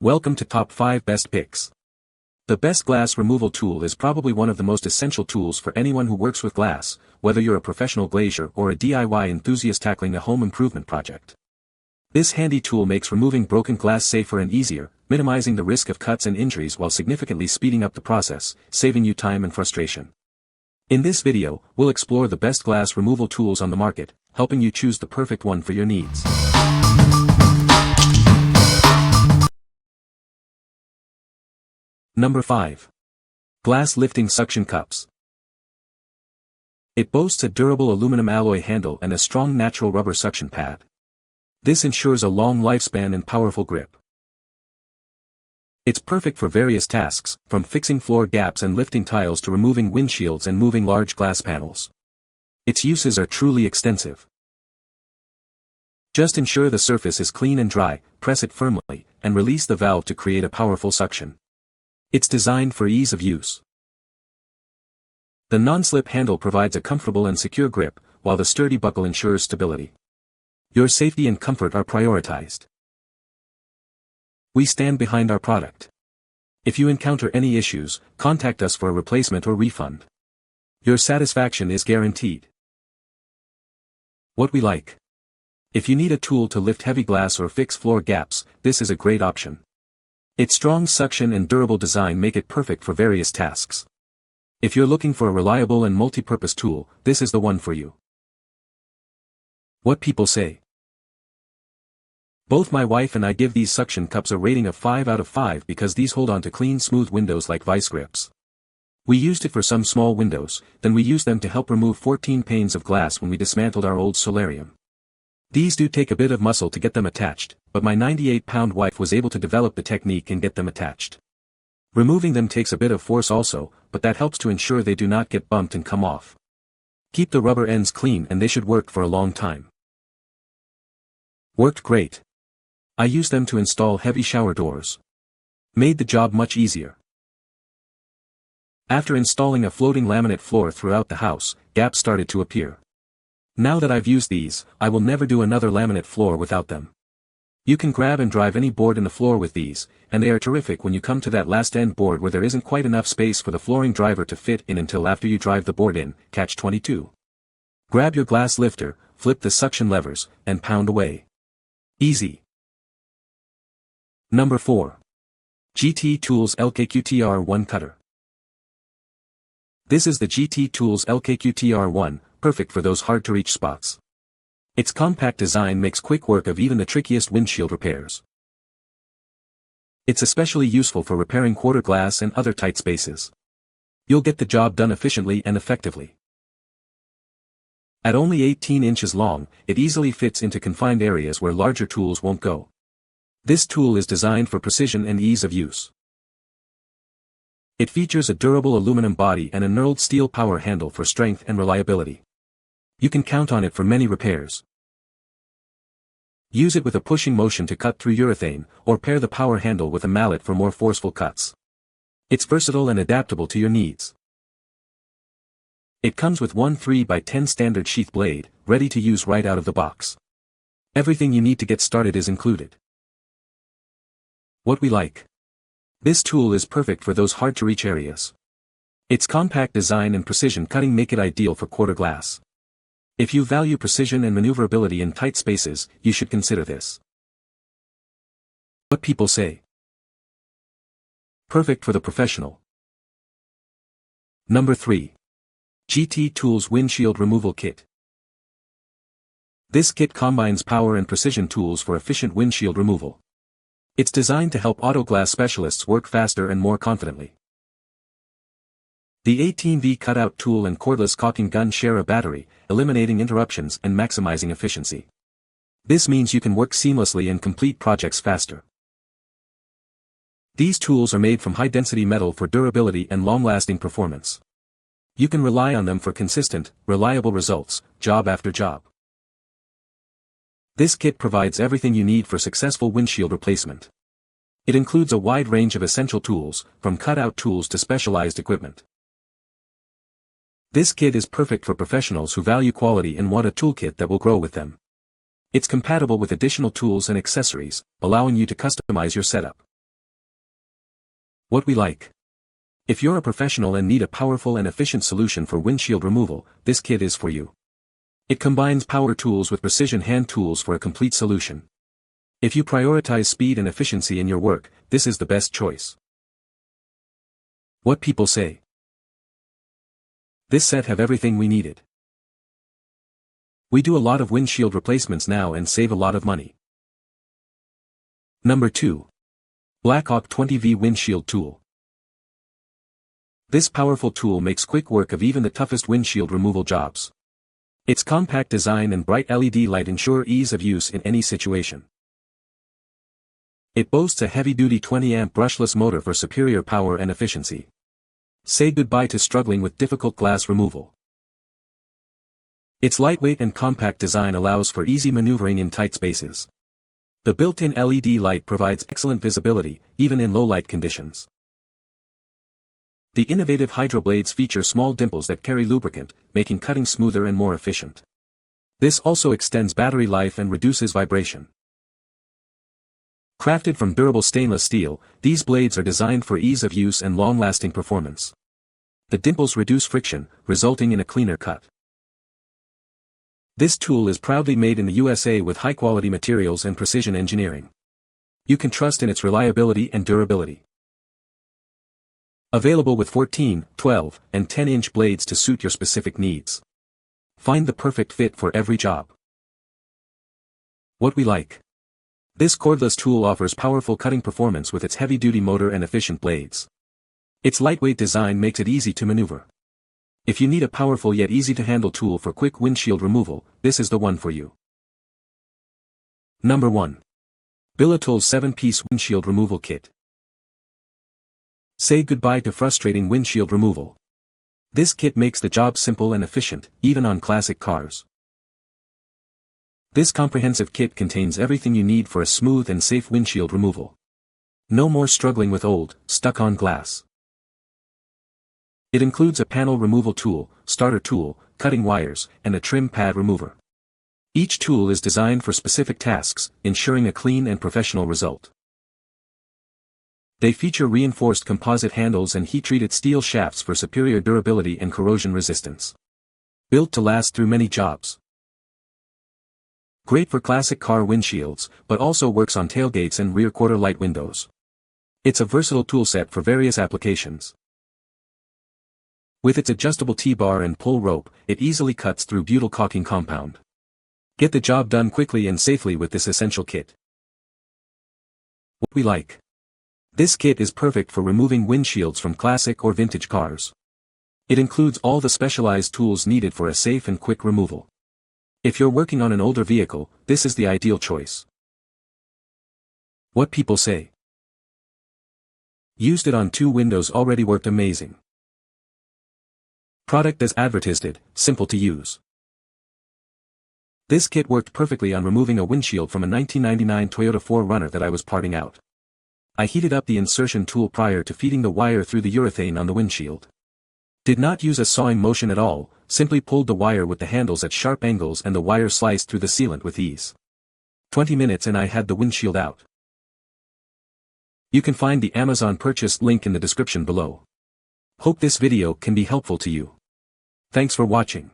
Welcome to Top 5 Best Picks. The best glass removal tool is probably one of the most essential tools for anyone who works with glass, whether you're a professional glazier or a DIY enthusiast tackling a home improvement project. This handy tool makes removing broken glass safer and easier, minimizing the risk of cuts and injuries while significantly speeding up the process, saving you time and frustration. In this video, we'll explore the best glass removal tools on the market, helping you choose the perfect one for your needs. Number 5. Glass Lifting Suction Cups. It boasts a durable aluminum alloy handle and a strong natural rubber suction pad. This ensures a long lifespan and powerful grip. It's perfect for various tasks, from fixing floor gaps and lifting tiles to removing windshields and moving large glass panels. Its uses are truly extensive. Just ensure the surface is clean and dry, press it firmly, and release the valve to create a powerful suction. It's designed for ease of use. The non-slip handle provides a comfortable and secure grip, while the sturdy buckle ensures stability. Your safety and comfort are prioritized. We stand behind our product. If you encounter any issues, contact us for a replacement or refund. Your satisfaction is guaranteed. What we like. If you need a tool to lift heavy glass or fix floor gaps, this is a great option. Its strong suction and durable design make it perfect for various tasks. If you're looking for a reliable and multi-purpose tool, this is the one for you. What people say. Both my wife and I give these suction cups a rating of 5 out of 5 because these hold on to clean, smooth windows like vice grips. We used it for some small windows, then we used them to help remove 14 panes of glass when we dismantled our old solarium. These do take a bit of muscle to get them attached, but my 98-pound wife was able to develop the technique and get them attached. Removing them takes a bit of force also, but that helps to ensure they do not get bumped and come off. Keep the rubber ends clean and they should work for a long time. Worked great. I used them to install heavy shower doors. Made the job much easier. After installing a floating laminate floor throughout the house, gaps started to appear. Now that I've used these, I will never do another laminate floor without them. You can grab and drive any board in the floor with these, and they are terrific when you come to that last end board where there isn't quite enough space for the flooring driver to fit in until after you drive the board in, catch 22. Grab your glass lifter, flip the suction levers, and pound away. Easy. Number 4. GT Tools LKQTR1 Cutter. This is the GT Tools LKQTR1, perfect for those hard-to-reach spots. Its compact design makes quick work of even the trickiest windshield repairs. It's especially useful for repairing quarter glass and other tight spaces. You'll get the job done efficiently and effectively. At only 18 inches long, it easily fits into confined areas where larger tools won't go. This tool is designed for precision and ease of use. It features a durable aluminum body and a knurled steel power handle for strength and reliability. You can count on it for many repairs. Use it with a pushing motion to cut through urethane, or pair the power handle with a mallet for more forceful cuts. It's versatile and adaptable to your needs. It comes with one 3x10 standard sheath blade, ready to use right out of the box. Everything you need to get started is included. What we like. This tool is perfect for those hard-to-reach areas. Its compact design and precision cutting make it ideal for quarter glass. If you value precision and maneuverability in tight spaces, you should consider this. What people say. Perfect for the professional. Number 3. GT Tools Windshield Removal Kit. This kit combines power and precision tools for efficient windshield removal. It's designed to help auto glass specialists work faster and more confidently. The 18V cutout tool and cordless caulking gun share a battery, eliminating interruptions and maximizing efficiency. This means you can work seamlessly and complete projects faster. These tools are made from high-density metal for durability and long-lasting performance. You can rely on them for consistent, reliable results, job after job. This kit provides everything you need for successful windshield replacement. It includes a wide range of essential tools, from cutout tools to specialized equipment. This kit is perfect for professionals who value quality and want a toolkit that will grow with them. It's compatible with additional tools and accessories, allowing you to customize your setup. What we like. If you're a professional and need a powerful and efficient solution for windshield removal, this kit is for you. It combines power tools with precision hand tools for a complete solution. If you prioritize speed and efficiency in your work, this is the best choice. What people say. This set have everything we needed. We do a lot of windshield replacements now and save a lot of money. Number 2. BlackHawk 20V Windshield Tool. This powerful tool makes quick work of even the toughest windshield removal jobs. Its compact design and bright LED light ensure ease of use in any situation. It boasts a heavy-duty 20-amp brushless motor for superior power and efficiency. Say goodbye to struggling with difficult glass removal. Its lightweight and compact design allows for easy maneuvering in tight spaces. The built-in LED light provides excellent visibility, even in low-light conditions. The innovative hydro blades feature small dimples that carry lubricant, making cutting smoother and more efficient. This also extends battery life and reduces vibration. Crafted from durable stainless steel, these blades are designed for ease of use and long-lasting performance. The dimples reduce friction, resulting in a cleaner cut. This tool is proudly made in the USA with high-quality materials and precision engineering. You can trust in its reliability and durability. Available with 14, 12, and 10-inch blades to suit your specific needs. Find the perfect fit for every job. What we like. This cordless tool offers powerful cutting performance with its heavy-duty motor and efficient blades. Its lightweight design makes it easy to maneuver. If you need a powerful yet easy-to-handle tool for quick windshield removal, this is the one for you. Number 1. BILITOOLS 7-piece Windshield Removal Kit. Say goodbye to frustrating windshield removal. This kit makes the job simple and efficient, even on classic cars. This comprehensive kit contains everything you need for a smooth and safe windshield removal. No more struggling with old, stuck-on glass. It includes a panel removal tool, starter tool, cutting wires, and a trim pad remover. Each tool is designed for specific tasks, ensuring a clean and professional result. They feature reinforced composite handles and heat-treated steel shafts for superior durability and corrosion resistance. Built to last through many jobs. Great for classic car windshields, but also works on tailgates and rear quarter light windows. It's a versatile toolset for various applications. With its adjustable T-bar and pull rope, it easily cuts through butyl caulking compound. Get the job done quickly and safely with this essential kit. What we like. This kit is perfect for removing windshields from classic or vintage cars. It includes all the specialized tools needed for a safe and quick removal. If you're working on an older vehicle, this is the ideal choice. What people say. Used it on 2 windows, already worked amazing. Product as advertised, simple to use. This kit worked perfectly on removing a windshield from a 1999 Toyota 4Runner that I was parting out. I heated up the insertion tool prior to feeding the wire through the urethane on the windshield. Did not use a sawing motion at all, simply pulled the wire with the handles at sharp angles and the wire sliced through the sealant with ease. 20 minutes and I had the windshield out. You can find the Amazon purchase link in the description below. Hope this video can be helpful to you. Thanks for watching.